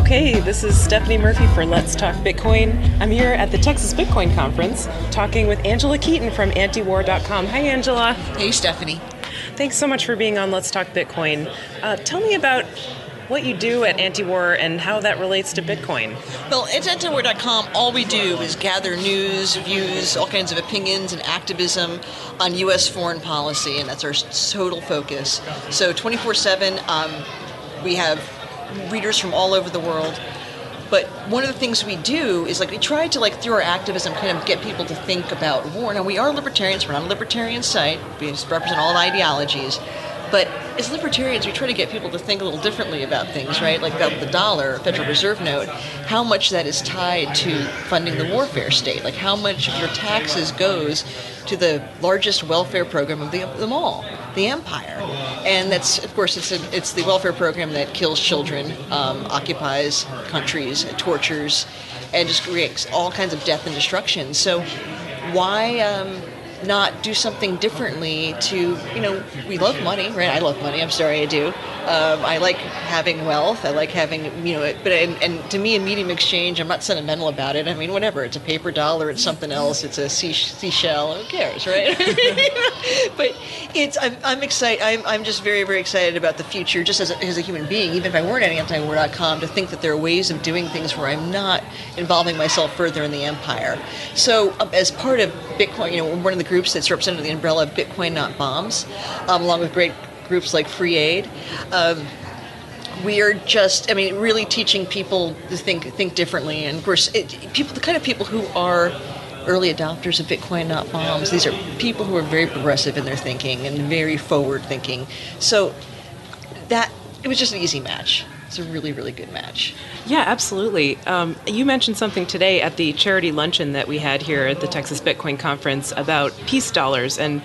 Okay, this is Stephanie Murphy for Let's Talk Bitcoin. I'm here at the Texas Bitcoin Conference talking with Angela Keaton from antiwar.com. Hi, Angela. Hey, Stephanie. Thanks so much for being on Let's Talk Bitcoin. Tell me about what you do at Antiwar and how that relates to Bitcoin. Well, at antiwar.com, all we do is gather news, views, all kinds of opinions and activism on U.S. foreign policy, and that's our total focus. So 24/7, we have readers from all over the world. But one of the things we do is we try to through our activism kind of get people to think about war. Now, we are libertarians. We're not a libertarian site. We represent all ideologies. But as libertarians, we try to get people to think a little differently about things, right? Like about the dollar, Federal Reserve note, how much that is tied to funding the warfare state. Like how much of your taxes goes to the largest welfare program of them all, the empire. And that's, of course, it's the welfare program that kills children, occupies countries, tortures, and just creates all kinds of death and destruction. So why not do something differently to, we love money, right? I love money. I'm sorry, I do. I like having wealth. I like having, and to me, in medium exchange, I'm not sentimental about it. I mean, whatever. It's a paper dollar. It's something else. It's a seashell. Who cares, right? But I'm excited. I'm just very, very excited about the future, just as a human being, even if I weren't at antiwar.com, to think that there are ways of doing things where I'm not involving myself further in the empire. So as part of Bitcoin, we're one of the groups that's represented under the umbrella of Bitcoin Not Bombs, along with great groups like Free Aid. We are just, really teaching people to think differently. And of course, the kind of people who are early adopters of Bitcoin Not Bombs, these are people who are very progressive in their thinking and very forward thinking. So it was just an easy match. It's a really, really good match. Yeah, absolutely. You mentioned something today at the charity luncheon that we had here at the Texas Bitcoin Conference about peace dollars. And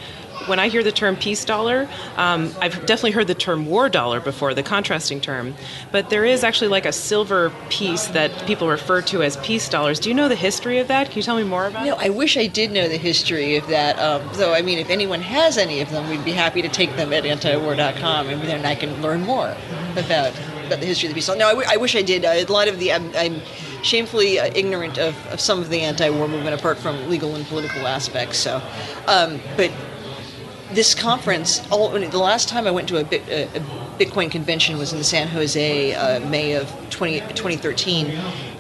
when I hear the term peace dollar, I've definitely heard the term war dollar before, the contrasting term. But there is actually a silver piece that people refer to as peace dollars. Do you know the history of that? Can you tell me more about it? No, I wish I did know the history of that. Though, if anyone has any of them, we'd be happy to take them at antiwar.com, and then I can learn more about the history of the peace dollar. No, I wish I did. A lot of I'm shamefully ignorant of some of the anti-war movement, apart from legal and political aspects. So, but this conference, the last time I went to a Bitcoin convention was in San Jose, May of 2013,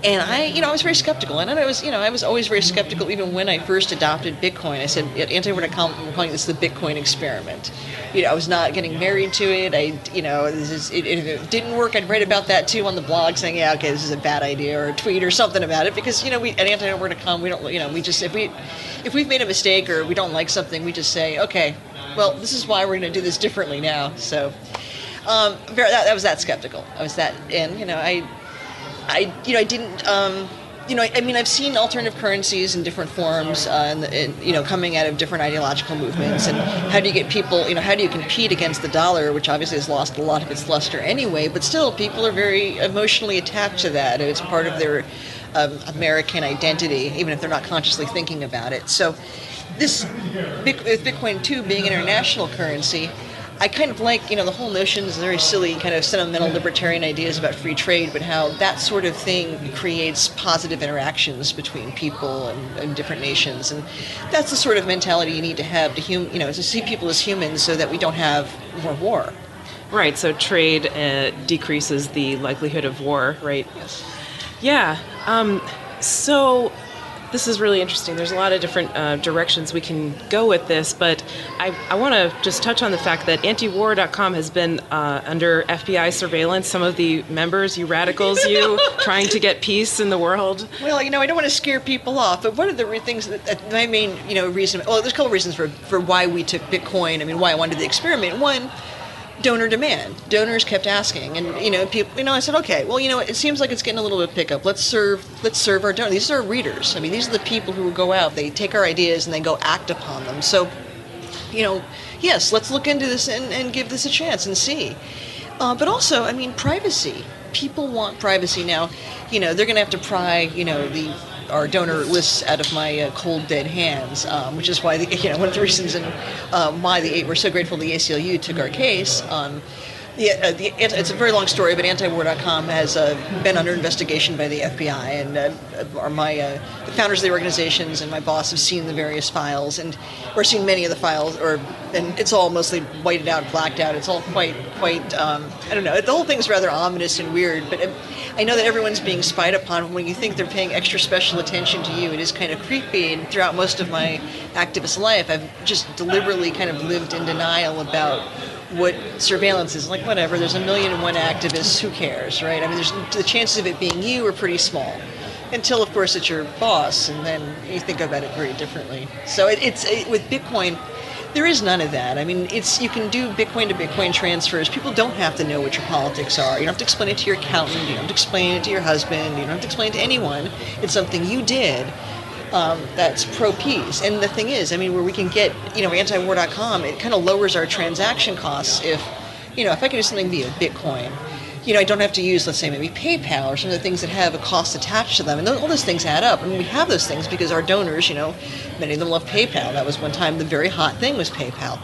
and I was very skeptical. And I was always very skeptical, even when I first adopted Bitcoin. I said at antiwar.com, we're calling this the Bitcoin experiment. I was not getting married to it. If it didn't work, I'd write about that too on the blog, saying, yeah, okay, this is a bad idea, or a tweet or something about it, because we at antiwar.com, we don't, we just if we've made a mistake or we don't like something, we just say, okay, well, this is why we're going to do this differently now. So, that was that skeptical. I was that, and I didn't. I've seen alternative currencies in different forms, coming out of different ideological movements. And how do you get people? How do you compete against the dollar, which obviously has lost a lot of its luster anyway? But still, people are very emotionally attached to that. It's part of their American identity, even if they're not consciously thinking about it. So, this Bitcoin too being an international currency, I kind of like, the whole notion is very silly, kind of sentimental libertarian ideas about free trade, but how that sort of thing creates positive interactions between people and different nations. And that's the sort of mentality you need to have to see people as humans so that we don't have more war. Right, so trade decreases the likelihood of war, right? Yes. Yeah. So this is really interesting. There's a lot of different directions we can go with this, but I want to just touch on the fact that antiwar.com has been under FBI surveillance. Some of the members, you radicals, trying to get peace in the world. Well, I don't want to scare people off, but one of the things that my main, reason, well, there's a couple reasons for why we took Bitcoin. why I wanted the experiment. One, donor demand. Donors kept asking, and people. I said, okay, well, it seems like it's getting a little bit of pickup. Let's serve our donors. These are our readers. These are the people who go out. They take our ideas and they go act upon them. So, yes, let's look into this and give this a chance and see. But also, privacy. People want privacy now. They're going to have to pry, our donor lists out of my cold dead hands, which is why one of the reasons why we're so grateful the ACLU took our case. Yeah, it's a very long story, but antiwar.com has been under investigation by the FBI, and the founders of the organizations and my boss have seen the various files, or seen many of the files, and it's all mostly whited out, blacked out. It's all quite I don't know. The whole thing's rather ominous and weird, but I know that everyone's being spied upon. When you think they're paying extra special attention to you, it is kind of creepy. And throughout most of my activist life, I've just deliberately kind of lived in denial about what surveillance is. Like, whatever, there's 1,000,001 activists, who cares, right? I mean, the chances of it being you are pretty small, until of course it's your boss, and then you think about it very differently. So with Bitcoin, there is none of that. I mean, you can do Bitcoin to Bitcoin transfers. People don't have to know what your politics are. You don't have to explain it to your accountant. You don't have to explain it to your husband. You don't have to explain it to anyone. It's something you did. That's pro-peace. And the thing is, I mean, where we can get, antiwar.com, it kind of lowers our transaction costs if I can do something via Bitcoin. I don't have to use, let's say, maybe PayPal or some of the things that have a cost attached to them. And all those things add up. I mean, we have those things because our donors, many of them love PayPal. That was one time the very hot thing was PayPal.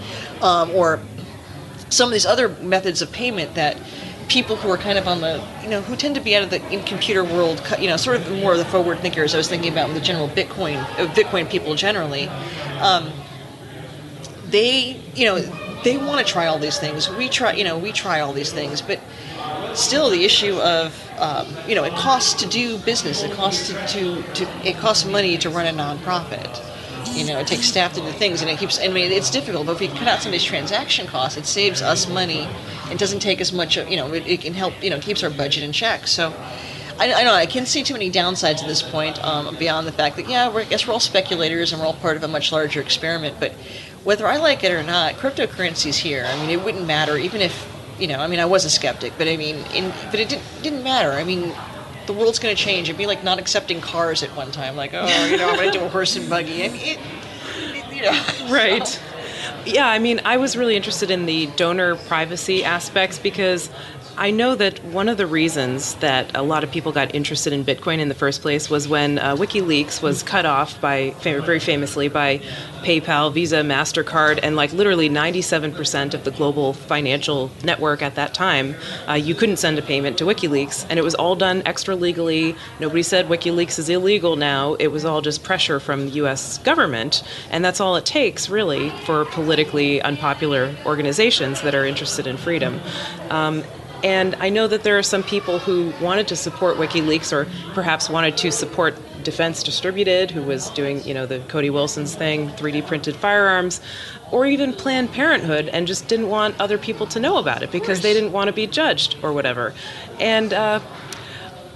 Or some of these other methods of payment that people who are kind of on the, who tend to be out of the computer world, sort of more of the forward thinkers I was thinking about with the general Bitcoin people generally, they want to try all these things. We try all these things, but still the issue of, it costs to do business. It costs it costs money to run a nonprofit. It takes staff to do things, and it's difficult, but if we cut out some of these transaction costs, it saves us money. It doesn't take as much, it can help, keeps our budget in check. So, I don't know, I can't see too many downsides at this point, beyond the fact that, I guess we're all speculators and we're all part of a much larger experiment, but whether I like it or not, cryptocurrency's here. I mean, it wouldn't matter, even if, I was a skeptic, but I mean, but it didn't matter. I mean, the world's going to change. It'd be like not accepting cars at one time. Like, I'm going to do a horse and buggy. I mean, Right. So. Yeah, I mean, I was really interested in the donor privacy aspects because I know that one of the reasons that a lot of people got interested in Bitcoin in the first place was when WikiLeaks was cut off very famously by PayPal, Visa, MasterCard, and literally 97% of the global financial network at that time, you couldn't send a payment to WikiLeaks, and it was all done extra legally. Nobody said WikiLeaks is illegal now. It was all just pressure from the U.S. government, and that's all it takes, really, for politically unpopular organizations that are interested in freedom. And I know that there are some people who wanted to support WikiLeaks or perhaps wanted to support Defense Distributed, who was doing, the Cody Wilson's thing, 3D printed firearms, or even Planned Parenthood, and just didn't want other people to know about it because they didn't want to be judged or whatever. And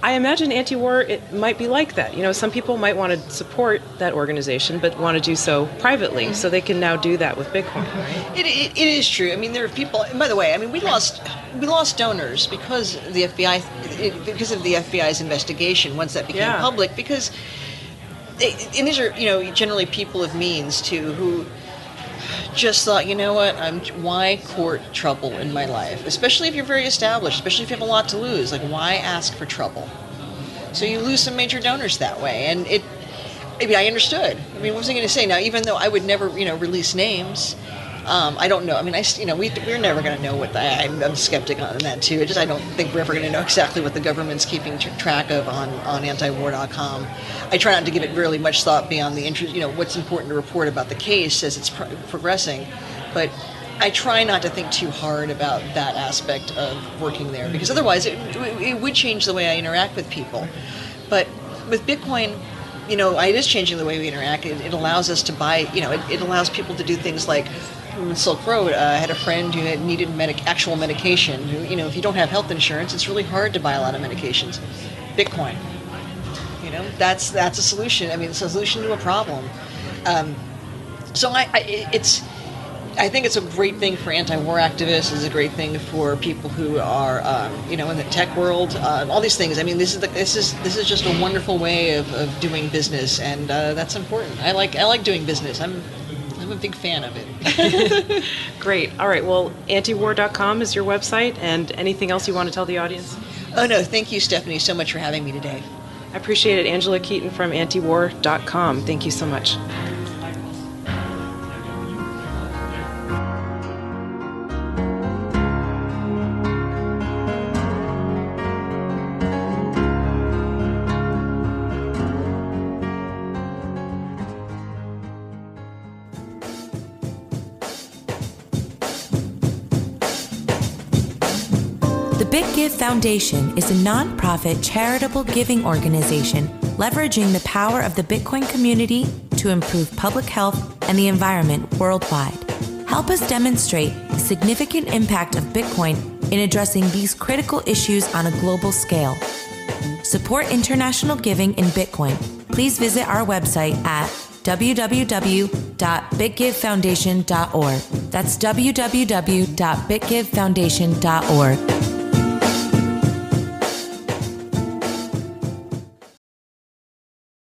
I imagine anti-war, it might be like that. Some people might want to support that organization, but want to do so privately, so they can now do that with Bitcoin, right? It is true. I mean, there are people. And by the way, I mean, we lost donors because of the FBI's investigation once that became public. Because, and these are generally people of means too who just thought, why court trouble in my life? Especially if you're very established, especially if you have a lot to lose. Like, why ask for trouble? So you lose some major donors that way. And I understood. I mean, what was I going to say? Now, even though I would never, release names, I don't know. I mean, we're never going to know what I'm a skeptic on that too. I don't think we're ever going to know exactly what the government's keeping track of on antiwar.com. I try not to give it really much thought beyond the interest, what's important to report about the case as it's progressing. But I try not to think too hard about that aspect of working there, because otherwise it would change the way I interact with people. But with Bitcoin, it is changing the way we interact. It allows us to buy, it allows people to do things like Silk Road. I had a friend who had needed actual medication. If you don't have health insurance, it's really hard to buy a lot of medications. Bitcoin, that's a solution. I mean, it's a solution to a problem. So I think it's a great thing for anti-war activists. It's a great thing for people who are, in the tech world. All these things. I mean, this is just a wonderful way of doing business, and that's important. I like doing business. I'm a big fan of it. Great. All right. Well, antiwar.com is your website, and anything else you want to tell the audience? Oh no, thank you, Stephanie, so much for having me today. I appreciate it. Angela Keaton from antiwar.com. Thank you so much. BitGive Foundation is a nonprofit charitable giving organization leveraging the power of the Bitcoin community to improve public health and the environment worldwide. Help us demonstrate the significant impact of Bitcoin in addressing these critical issues on a global scale. Support international giving in Bitcoin. Please visit our website at www.bitgivefoundation.org. That's www.bitgivefoundation.org.